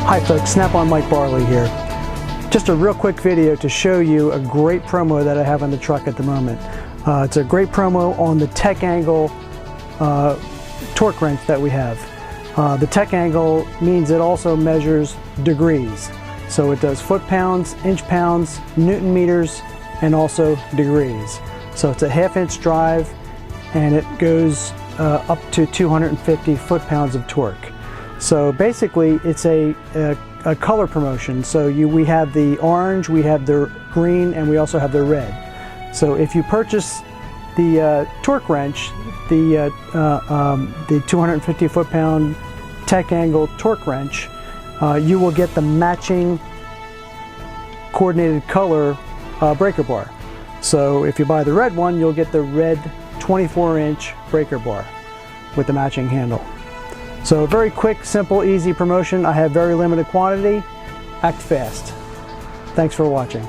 Hi folks, Snap-on Mike Barley here. Just a real quick video to show you a great promo that I have on the truck at the moment. It's a great promo on the TechAngle torque wrench that we have. The TechAngle means it also measures degrees. So it does foot-pounds, inch-pounds, newton meters, and also degrees. So it's a half-inch drive and it goes up to 250 foot-pounds of torque. So basically it's a color promotion. So we have the orange, we have the green, and we also have the red. So if you purchase the torque wrench, the 250 foot-pound TechAngle torque wrench, you will get the matching coordinated color breaker bar. So if you buy the red one, you'll get the red 24-inch breaker bar with the matching handle. So a very quick, simple, easy promotion. I have very limited quantity. Act fast. Thanks for watching.